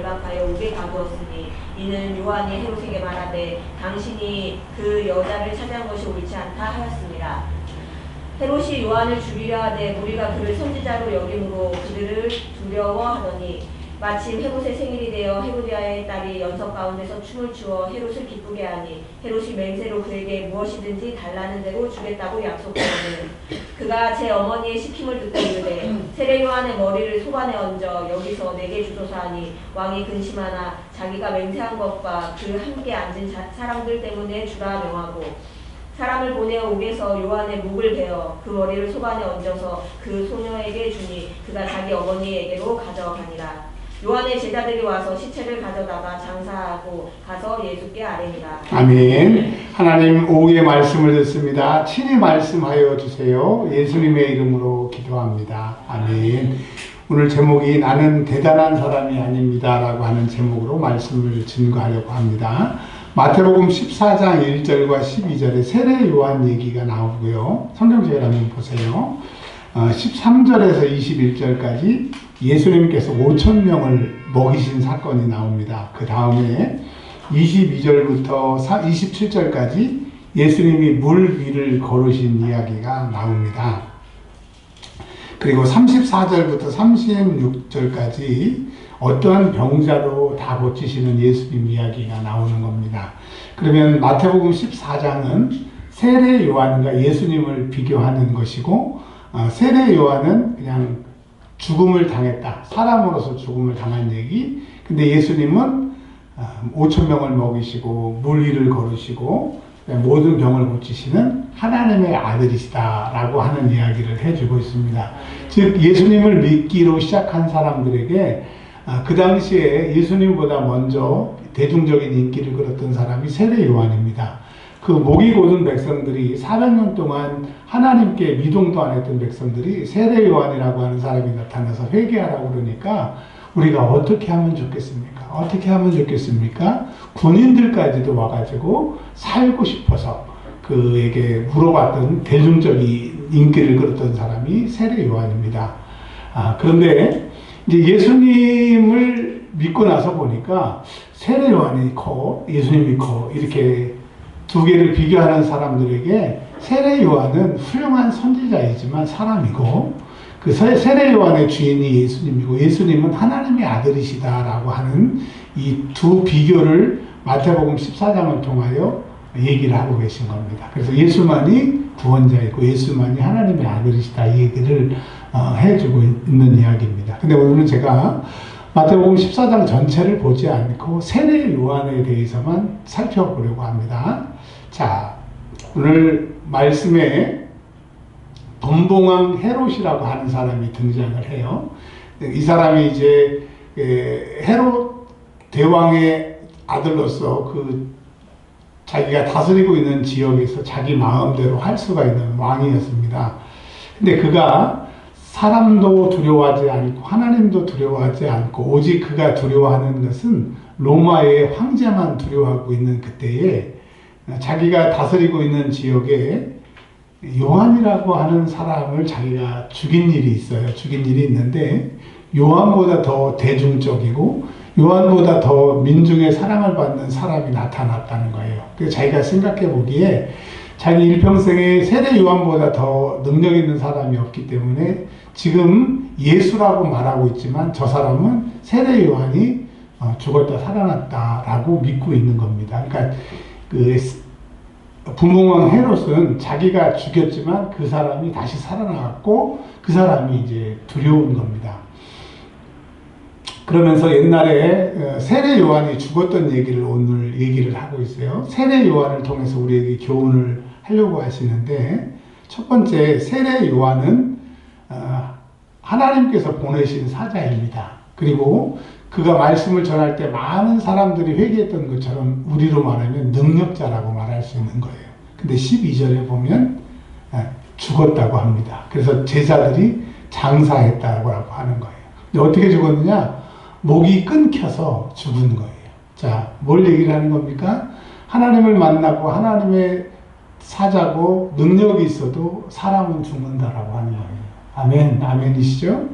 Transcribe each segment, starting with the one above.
결박하여 옥에 가두었으니 이는 요한이 헤롯에게 말하되 당신이 그 여자를 찾아온 것이 옳지 않다 하였습니다. 헤롯이 요한을 죽이려 하되 무리가 그를 선지자로 여김으로 그들을 두려워하더니 마침 헤롯의 생일이 되어 헤로디아의 딸이 연석 가운데서 춤을 추어 헤롯을 기쁘게 하니 헤롯이 맹세로 그에게 무엇이든지 달라는 대로 주겠다고 약속하거늘 그가 제 어머니의 시킴을 듣고 이르되 세례 요한의 머리를 소반에 얹어 여기서 내게 주소서 하니 왕이 근심하나 자기가 맹세한 것과 그 함께 앉은 사람들 때문에 주라 명하고 사람을 보내어 옥에서 요한의 목을 베어 그 머리를 소반에 얹어서 그 소녀에게 주니 그가 자기 어머니에게로 가져가니라. 요한의 제자들이 와서 시체를 가져다가 장사하고 가서 예수께 아뢰니라. 아멘. 하나님 오후의 말씀을 듣습니다. 친히 말씀하여 주세요. 예수님의 이름으로 기도합니다. 아멘. 오늘 제목이 나는 대단한 사람이 아닙니다 라고 하는 제목으로 말씀을 증거하려고 합니다. 마태복음 14장 1절과 12절에 세례 요한 얘기가 나오고요. 성경책을 한번 보세요. 13절에서 21절까지 예수님께서 5,000명을 먹이신 사건이 나옵니다. 그 다음에 22절부터 27절까지 예수님이 물 위를 걸으신 이야기가 나옵니다. 그리고 34절부터 36절까지 어떠한 병자도 다 고치시는 예수님 이야기가 나오는 겁니다. 그러면 마태복음 14장은 세례 요한과 예수님을 비교하는 것이고 세례 요한은 그냥 죽음을 당했다. 사람으로서 죽음을 당한 얘기. 근데 예수님은 5,000명을 먹이시고 물 위를 걸으시고 모든 병을 고치시는 하나님의 아들이시다라고 하는 이야기를 해주고 있습니다. 즉 예수님을 믿기로 시작한 사람들에게 그 당시에 예수님보다 먼저 대중적인 인기를 끌었던 사람이 세례 요한입니다. 그 목이 곧은 백성들이 400년 동안 하나님께 미동도 안 했던 백성들이 세례 요한이라고 하는 사람이 나타나서 회개하라고 그러니까 우리가 어떻게 하면 좋겠습니까? 어떻게 하면 좋겠습니까? 군인들까지도 와가지고 살고 싶어서 그에게 물어봤던 대중적인 인기를 끌었던 사람이 세례 요한입니다. 그런데 이제 예수님을 믿고 나서 보니까 세례 요한이 커, 예수님이 커, 이렇게 두 개를 비교하는 사람들에게 세례 요한은 훌륭한 선지자이지만 사람이고 그 세례 요한의 주인이 예수님이고 예수님은 하나님의 아들이시다라고 하는 이 두 비교를 마태복음 14장을 통하여 얘기를 하고 계신 겁니다. 그래서 예수만이 구원자이고 예수만이 하나님의 아들이시다 이 얘기를 해주고 있는 이야기입니다. 근데 오늘은 제가 마태복음 14장 전체를 보지 않고 세례 요한에 대해서만 살펴보려고 합니다. 자, 오늘 말씀에 범봉왕 헤롯이라고 하는 사람이 등장을 해요. 이 사람이 이제 헤롯 대왕의 아들로서 그 자기가 다스리고 있는 지역에서 자기 마음대로 할 수가 있는 왕이었습니다. 근데 그가 사람도 두려워하지 않고 하나님도 두려워하지 않고 오직 그가 두려워하는 것은 로마의 황제만 두려워하고 있는 그때에 자기가 다스리고 있는 지역에 요한이라고 하는 사람을 자기가 죽인 일이 있어요. 죽인 일이 있는데 요한보다 더 대중적이고 요한보다 더 민중의 사랑을 받는 사람이 나타났다는 거예요. 그래서 자기가 생각해 보기에 자기 일평생에 세례 요한보다 더 능력 있는 사람이 없기 때문에 지금 예수라고 말하고 있지만 저 사람은 세례 요한이 죽었다 살아났다라고 믿고 있는 겁니다. 그러니까 그 분봉왕 헤롯은 자기가 죽였지만 그 사람이 다시 살아나갔고 그 사람이 이제 두려운 겁니다. 그러면서 옛날에 세례 요한이 죽었던 얘기를 오늘 얘기를 하고 있어요. 세례 요한을 통해서 우리에게 교훈을 하려고 하시는데 첫 번째 세례 요한은 하나님께서 보내신 사자입니다. 그리고 그가 말씀을 전할 때 많은 사람들이 회개했던 것처럼 우리로 말하면 능력자라고 말할 수 있는 거예요. 근데 12절에 보면 죽었다고 합니다. 그래서 제자들이 장사했다고 하는 거예요. 근데 어떻게 죽었느냐? 목이 끊겨서 죽은 거예요. 자, 뭘 얘기를 하는 겁니까? 하나님을 만나고 하나님의 사자고 능력이 있어도 사람은 죽는다라고 하는 거예요. 아멘, 아멘이시죠?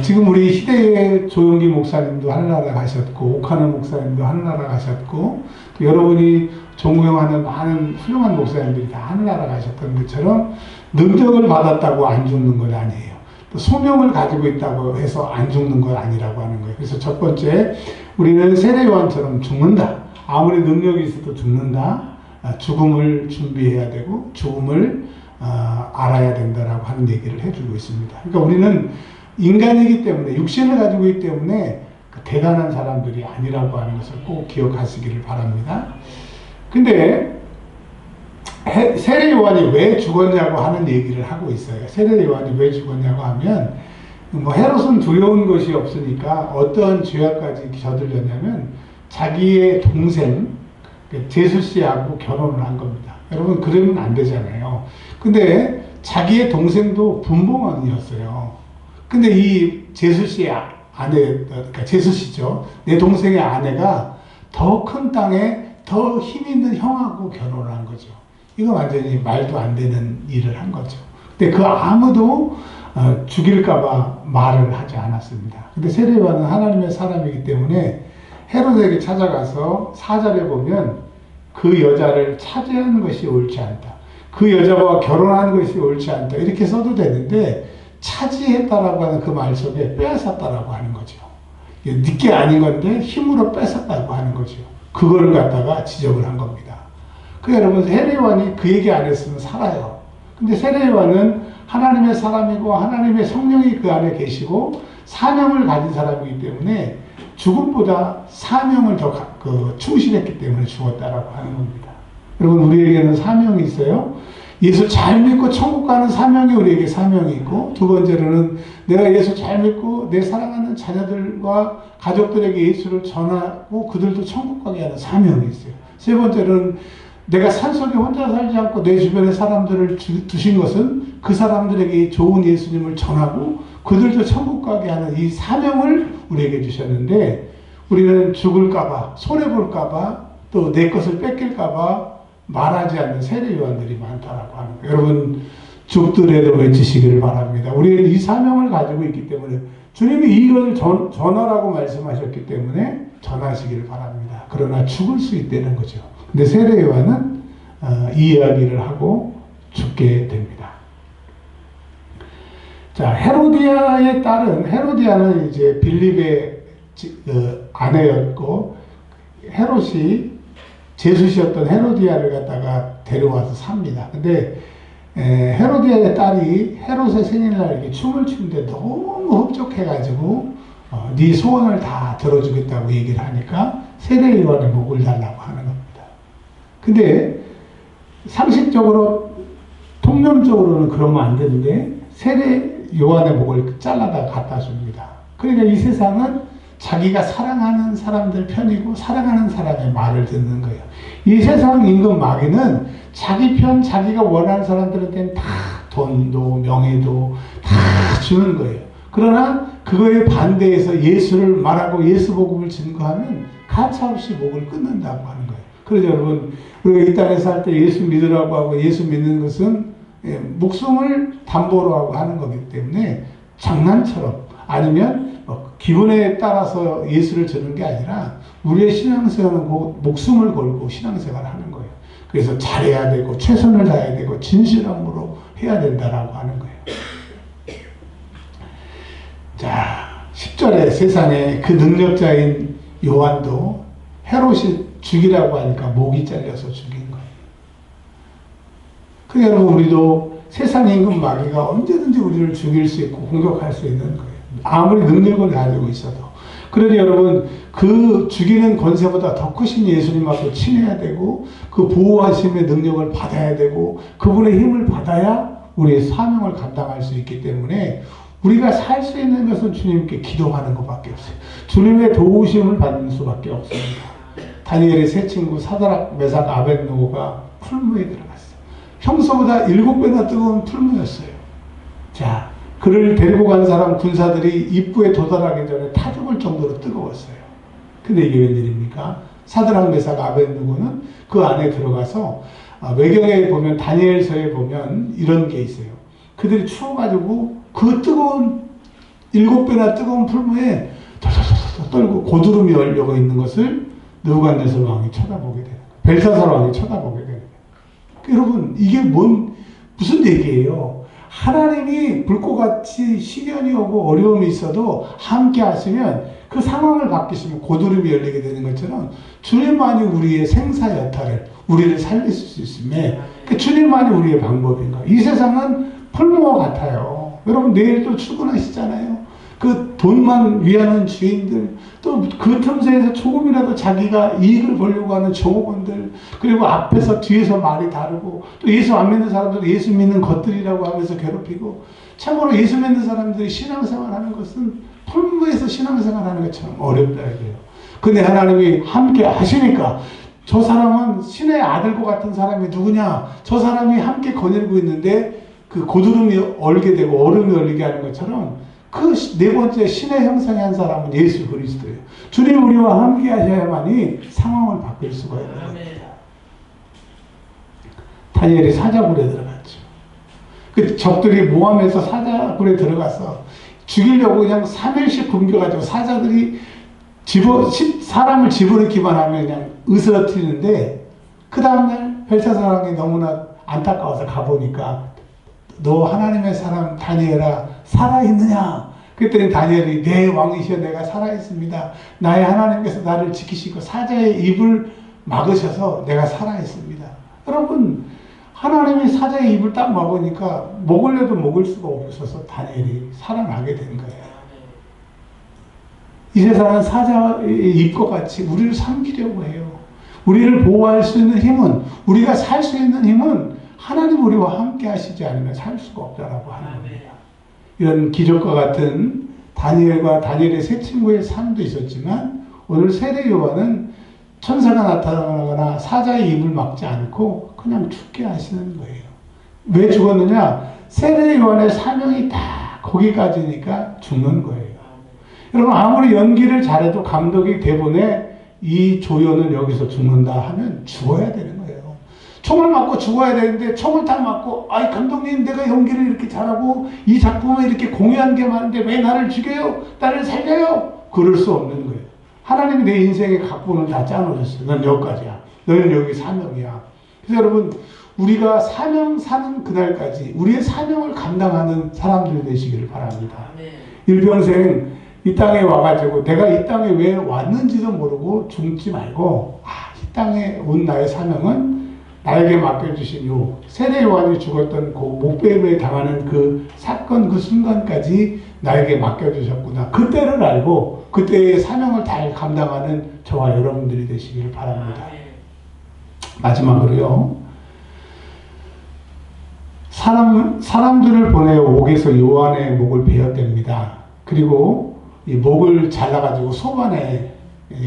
지금 우리 시대의 조용기 목사님도 하늘나라 가셨고, 오카노 목사님도 하늘나라 가셨고, 또 여러분이 존경하는 많은 훌륭한 목사님들이 다 하늘나라 가셨던 것처럼 능력을 받았다고 안 죽는 건 아니에요. 또 소명을 가지고 있다고 해서 안 죽는 건 아니라고 하는 거예요. 그래서 첫 번째, 우리는 세례 요한처럼 죽는다. 아무리 능력이 있어도 죽는다. 죽음을 준비해야 되고 죽음을 알아야 된다라고 하는 얘기를 해주고 있습니다. 그러니까 우리는 인간이기 때문에, 육신을 가지고 있기 때문에 대단한 사람들이 아니라고 하는 것을 꼭 기억하시기를 바랍니다. 근데 세례 요한이 왜 죽었냐고 하는 얘기를 하고 있어요. 세례 요한이 왜 죽었냐고 하면, 헤롯은 두려운 것이 없으니까 어떠한 죄악까지 저들렸냐면 자기의 동생 제수 씨하고 결혼을 한 겁니다. 여러분, 그러면 안 되잖아요. 근데 자기의 동생도 분봉왕이었어요. 근데 이 제수 씨의 아내, 그러니까 제수 씨죠. 내 동생의 아내가 더 큰 땅에 더 힘 있는 형하고 결혼을 한 거죠. 이거 완전히 말도 안 되는 일을 한 거죠. 근데 그 아무도 죽일까봐 말을 하지 않았습니다. 근데 세례 요한은 하나님의 사람이기 때문에 헤롯에게 찾아가서 4절에 보면 그 여자를 차지하는 것이 옳지 않다. 그 여자와 결혼하는 것이 옳지 않다. 이렇게 써도 되는데 차지했다라고 하는 그 말 속에 빼앗았다라고 하는 거죠. 네게 아닌 건데 힘으로 뺏었다고 하는 거죠. 그거를 갖다가 지적을 한 겁니다. 그 여러분, 세례 요한이 그 얘기 안 했으면 살아요. 근데 세례 요한은 하나님의 사람이고 하나님의 성령이 그 안에 계시고 사명을 가진 사람이기 때문에 죽음보다 사명을 더 충실했기 때문에 죽었다라고 하는 겁니다. 여러분, 우리에게는 사명이 있어요. 예수 잘 믿고 천국 가는 사명이 우리에게 사명이 있고, 두 번째로는 내가 예수 잘 믿고 내 사랑하는 자녀들과 가족들에게 예수를 전하고 그들도 천국 가게 하는 사명이 있어요. 세 번째로는 내가 산속에 혼자 살지 않고 내 주변의 사람들을 두신 것은 그 사람들에게 좋은 예수님을 전하고 그들도 천국 가게 하는 이 사명을 우리에게 주셨는데, 우리는 죽을까봐, 손해볼까봐, 또 내 것을 뺏길까봐 말하지 않는 세례 요한들이 많다라고 하는 거예요. 여러분, 죽더라도 외치시기를 바랍니다. 우리는 이 사명을 가지고 있기 때문에, 주님이 이걸 전하라고 말씀하셨기 때문에 전하시기를 바랍니다. 그러나 죽을 수 있다는 거죠. 근데 세례 요한은 이 이야기를 하고 죽게 됩니다. 자, 헤로디아의 딸은, 헤로디아는 이제 빌립의 아내였고, 헤롯이 제수씨였던 헤로디아를 갖다가 데려와서 삽니다. 근데 헤로디아의 딸이 헤롯의 생일날 이렇게 춤을 추는데 너무 흡족해가지고 네 소원을 다 들어주겠다고 얘기를 하니까 세례 요한의 목을 달라고 하는 겁니다. 근데 상식적으로, 통념적으로는 그러면 안 되는데 세례 요한의 목을 잘라다 갖다 줍니다. 그러니까 이 세상은 자기가 사랑하는 사람들 편이고 사랑하는 사람의 말을 듣는 거예요. 이 세상 임금 마귀는 자기 편, 자기가 원하는 사람들한테는 다 돈도 명예도 다 주는 거예요. 그러나 그거에 반대해서 예수를 말하고 예수 복음을 증거하면 가차없이 목을 끊는다고 하는 거예요. 그래서 여러분, 우리가 이 땅에 살 때 예수 믿으라고 하고 예수 믿는 것은 목숨을 담보로 하고 하는 거기 때문에 장난처럼, 아니면 기분에 따라서 예수를 주는 게 아니라 우리의 신앙생활은 목숨을 걸고 신앙생활을 하는 거예요. 그래서 잘해야 되고 최선을 다해야 되고 진실함으로 해야 된다라고 하는 거예요. 자, 10절에 세상에 그 능력자인 요한도 헤롯이 죽이라고 하니까 목이 잘려서 죽인 거예요. 그 여러분, 우리도 세상 임금 마귀가 언제든지 우리를 죽일 수 있고 공격할 수 있는 거예요. 아무리 능력을 가지고 있어도. 그러니 여러분, 그 죽이는 권세보다 더 크신 예수님하고 친해야 되고 그 보호하심의 능력을 받아야 되고 그분의 힘을 받아야 우리의 사명을 감당할 수 있기 때문에 우리가 살 수 있는 것은 주님께 기도하는 것밖에 없어요. 주님의 도우심을 받는 수밖에 없습니다. 다니엘의 세 친구 사드락, 메삭, 아벳느고가 풀무에 들어갔어요. 평소보다 7배나 뜨거운 풀무였어요. 자, 그를 데리고 간 사람 군사들이 입구에 도달하기 전에 타 죽을 정도로 뜨거웠어요. 근데 이게 웬일입니까? 사드락, 메삭, 아벳느고는 그 안에 들어가서, 외경에 보면, 다니엘서에 보면 이런 게 있어요. 그들이 추워가지고 그 뜨거운 7배나 뜨거운 풀무에 덜덜덜 떨고 고드름이 열려고 있는 것을 느부갓네살 왕이 쳐다보게 되는 거예요. 벨사살 왕이 쳐다보게 되는 거예요. 여러분, 이게 무슨 얘기예요? 하나님이 불꽃같이 시련이 오고 어려움이 있어도 함께 하시면 그 상황을 바뀌시면 고드름이 열리게 되는 것처럼 주님만이 우리의 생사 여탈을 우리를 살릴 수 있음에 그 주님만이 우리의 방법인 거예요. 이 세상은 풀무와 같아요. 여러분 내일 또 출근하시잖아요. 그 돈만 위하는 주인들, 또 그 틈새에서 조금이라도 자기가 이익을 보려고 하는 종업원들, 그리고 앞에서 뒤에서 말이 다르고, 또 예수 안 믿는 사람들 예수 믿는 것들이라고 하면서 괴롭히고, 참고로 예수 믿는 사람들이 신앙생활 하는 것은 풀무에서 신앙생활 하는 것처럼 어렵다 이거예요. 근데 하나님이 함께 하시니까 저 사람은 신의 아들과 같은 사람이 누구냐? 저 사람이 함께 거닐고 있는데 그 고드름이 얼게 되고 얼음이 얼리게 하는 것처럼 그 네 번째 신의 형상의 한 사람은 예수 그리스도예요. 주님 우리와 함께 하셔야만이 상황을 바꿀 수가 있는 겁니다. 다니엘이 사자굴에 들어갔죠. 그 적들이 모함해서 사자굴에 들어가서 죽이려고 그냥 3일씩 굶겨가지고 사자들이 사람을 집어넣기만 하면 그냥 으스러뜨리는데 그 다음날 벨사살 왕이 너무나 안타까워서 가보니까 너 하나님의 사람 다니엘아 살아있느냐? 그랬더니 다니엘이 내 왕이시여 내가 살아있습니다. 나의 하나님께서 나를 지키시고 사자의 입을 막으셔서 내가 살아있습니다. 여러분 하나님이 사자의 입을 딱 막으니까 먹으려도 먹을 수가 없어서 다니엘이 살아나게 된 거예요. 이 세상은 사자의 입과 같이 우리를 삼키려고 해요. 우리를 보호할 수 있는 힘은, 우리가 살 수 있는 힘은 하나님 우리와 함께 하시지 않으면 살 수가 없다라고 하는 겁니다. 이런 기적과 같은 다니엘과 다니엘의 세 친구의 삶도 있었지만 오늘 세례 요한은 천사가 나타나거나 사자의 입을 막지 않고 그냥 죽게 하시는 거예요. 왜 죽었느냐? 세례 요한의 사명이 다 거기까지니까 죽는 거예요. 여러분 아무리 연기를 잘해도 감독이 대본에 이 조연은 여기서 죽는다 하면 죽어야 되는 거예요. 총을 맞고 죽어야 되는데 총을 딱 맞고 아이 감독님 내가 연기를 이렇게 잘하고 이 작품에 이렇게 공유한 게 많은데 왜 나를 죽여요? 나를 살려요? 그럴 수 없는 거예요. 하나님이 내 인생의 각본을 다 짜놓으셨어요. 넌 여기까지야. 너는 여기 사명이야. 그래서 여러분 우리가 사명 사는 그날까지 우리의 사명을 감당하는 사람들 되시기를 바랍니다. 일평생 이 땅에 와가지고 내가 이 땅에 왜 왔는지도 모르고 죽지 말고 이 땅에 온 나의 사명은 나에게 맡겨주신 요 세례 요한이 죽었던 그 목베임에 당하는 그 사건 그 순간까지 나에게 맡겨주셨구나. 그때를 알고 그때의 사명을 잘 감당하는 저와 여러분들이 되시기를 바랍니다. 마지막으로요. 사람들을 보내어 옥에서 요한의 목을 베었답니다. 그리고 이 목을 잘라가지고 소반에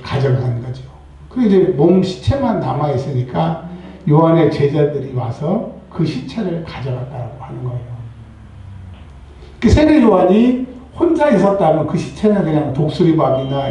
가져간 거죠. 그리고 이제 몸 시체만 남아있으니까 요한의 제자들이 와서 그 시체를 가져갔다고 하는 거예요. 그 세례 요한이 혼자 있었다면 그 시체는 그냥 독수리밥이나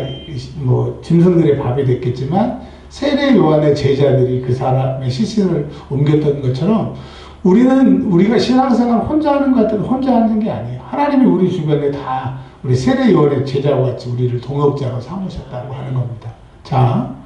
뭐 짐승들의 밥이 됐겠지만 세례 요한의 제자들이 그 사람의 시신을 옮겼던 것처럼 우리가 신앙생활 혼자 하는 것 같아도 혼자 하는 게 아니에요. 하나님이 우리 주변에 다 우리 세례 요한의 제자와 같이 우리를 동역자로 삼으셨다고 하는 겁니다. 자,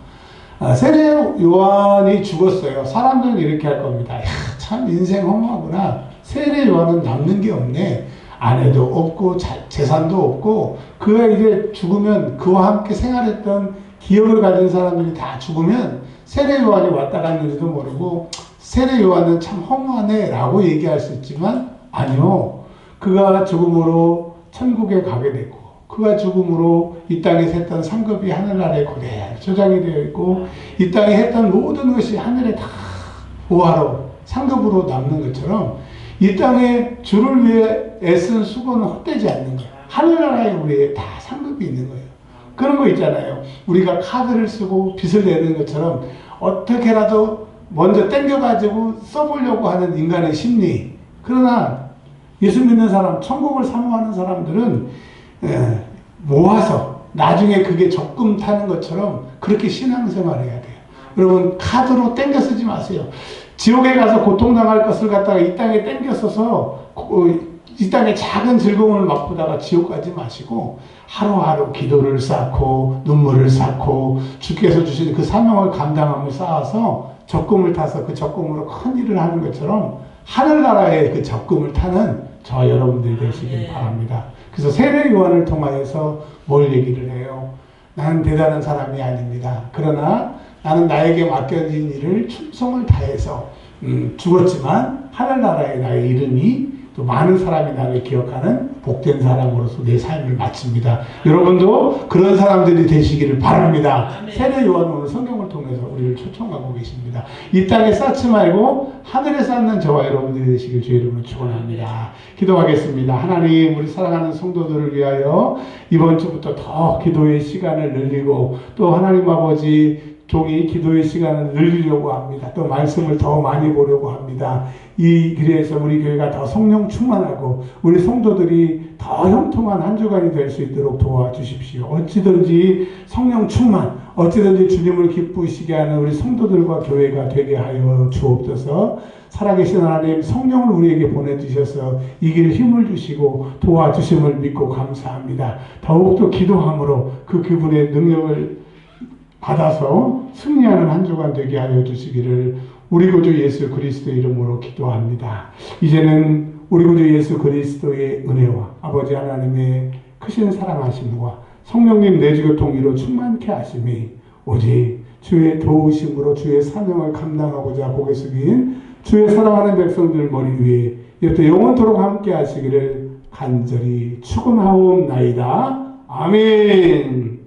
세례 요한이 죽었어요. 사람들은 이렇게 할 겁니다. 야, 참 인생 허무하구나. 세례 요한은 남는 게 없네. 아내도 없고 재산도 없고 그가 이제 죽으면 그와 함께 생활했던 기억을 가진 사람들이 다 죽으면 세례 요한이 왔다 갔는지도 모르고 세례 요한은 참 허무하네 라고 얘기할 수 있지만 아니요. 그가 죽음으로 천국에 가게 됐고 그가 죽음으로 이 땅에서 했던 상급이 하늘나라에 그대로 저장이 되어 있고 이 땅에 했던 모든 것이 하늘에 다 보화로 상급으로 남는 것처럼 이 땅에 주를 위해 애쓴 수고는 헛되지 않는 거예요. 하늘나라에 우리의 다 상급이 있는 거예요. 그런 거 있잖아요. 우리가 카드를 쓰고 빚을 내는 것처럼 어떻게라도 먼저 땡겨가지고 써보려고 하는 인간의 심리. 그러나 예수 믿는 사람, 천국을 사모하는 사람들은 모아서 나중에 그게 적금 타는 것처럼 그렇게 신앙생활 해야 돼요. 여러분 카드로 땡겨 쓰지 마세요. 지옥에 가서 고통당할 것을 갖다가 이 땅에 땡겨 써서 이 땅의 작은 즐거움을 맛보다가 지옥 가지 마시고 하루하루 기도를 쌓고 눈물을 쌓고 주께서 주신 그 사명을 감당함을 쌓아서 적금을 타서 그 적금으로 큰 일을 하는 것처럼 하늘나라의 그 적금을 타는 저 여러분들이 되시길 바랍니다. 그래서 세례 요한을 통하여서 뭘 얘기를 해요? 나는 대단한 사람이 아닙니다. 그러나 나는 나에게 맡겨진 일을 충성을 다해서 죽었지만 하늘나라에 나의 이름이 또 많은 사람이 나를 기억하는 복된 사람으로서 내 삶을 마칩니다. 여러분도 그런 사람들이 되시기를 바랍니다. 세례 요한 오늘 성경을 통해서 우리를 초청하고 계십니다. 이 땅에 쌓지 말고 하늘에 쌓는 저와 여러분들이 되시길 주의 이름으로 축원합니다. 기도하겠습니다. 하나님, 우리 사랑하는 성도들을 위하여 이번 주부터 더 기도의 시간을 늘리고 또 하나님 아버지 종이 기도의 시간을 늘리려고 합니다. 또 말씀을 더 많이 보려고 합니다. 이 길에서 우리 교회가 더 성령 충만하고 우리 성도들이 더 형통한 한 주간이 될 수 있도록 도와주십시오. 어찌든지 성령 충만, 어찌든지 주님을 기쁘시게 하는 우리 성도들과 교회가 되게 하여 주옵소서. 살아계신 하나님, 성령을 우리에게 보내주셔서 이 길 힘을 주시고 도와주심을 믿고 감사합니다. 더욱더 기도함으로 그 그분의 능력을 받아서 승리하는 한 주간 되게 하여 주시기를 우리 구주 예수 그리스도의 이름으로 기도합니다. 이제는 우리 구주 예수 그리스도의 은혜와 아버지 하나님의 크신 사랑하심과 성령님 내주교통 위로 충만케 하심이 오직 주의 도우심으로 주의 사명을 감당하고자 고개 숙인 주의 사랑하는 백성들 머리 위에 여태 영원토록 함께 하시기를 간절히 축원하옵나이다. 아멘.